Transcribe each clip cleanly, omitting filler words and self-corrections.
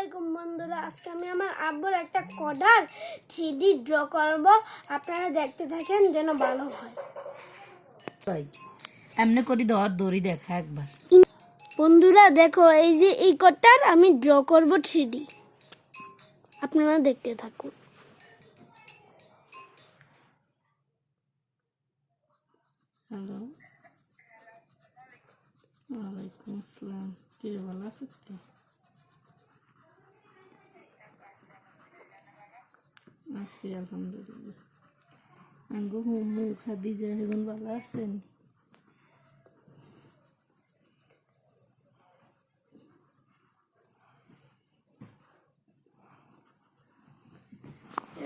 আলাইকুম বন্ধুরা, আজকে আমি আমার আব্বুর একটা কডার 3D ড্র করব। আপনারা দেখতে থাকেন যেন ভালো হয়। এমনি করি ধর দড়ি দেখা একবার। বন্ধুরা দেখো, এই যে এই কডার আমি ড্র করব 3D। আপনারা দেখতে থাকুন। হ্যালো, ওয়ালাইকুম আসসালাম। কি রে, ভালো আছিস তো? আছি আলহামদুলিল্লাহ। আঙ্গু মুখ হাদি যে এখন ভালো আছেন?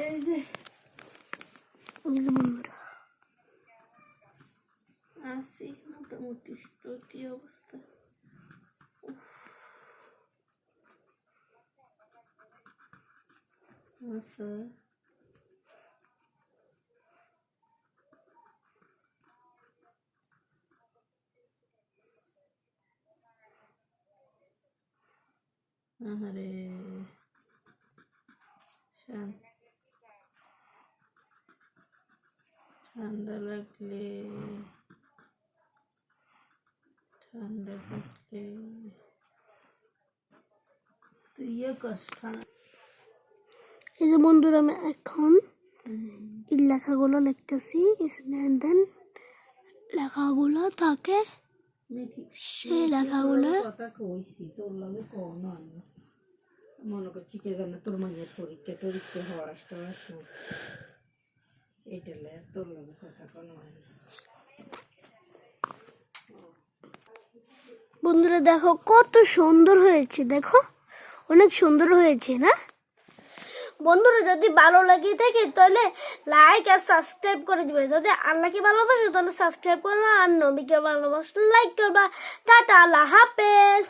এই যে বন্ধুরা আছি মোটামুটি। তোর কি অবস্থা? আচ্ছা, আহারে ঠান্ডা লাগলে ইয়ে কষ্ট। এই যে বন্ধুরা, আমি এখন এই লেখাগুলো লিখতেছি। দেন লেখাগুলো থাকে, সেই লেখাগুলো কথা কইছি তোর লগে কোন মনে করছি কে জানে তোর মায়ের পরীক্ষা টরীক্ষা হওয়ার আসতে এইটা তোর লগে কথা কোনো হয় না। বন্ধুরা দেখো কত সুন্দর হয়েছে, দেখো অনেক সুন্দর হয়েছে না বন্ধুরা? যদি ভালো লাগে থাকে তাহলে লাইক আর সাবস্ক্রাইব করে দিবে। যদি আল্লাহকে ভালোবাসো তাহলে সাবস্ক্রাইব করবা, আর নবীকে ভালোবাসলে লাইক করবা। টাটা, আল্লাহ হাফেজ।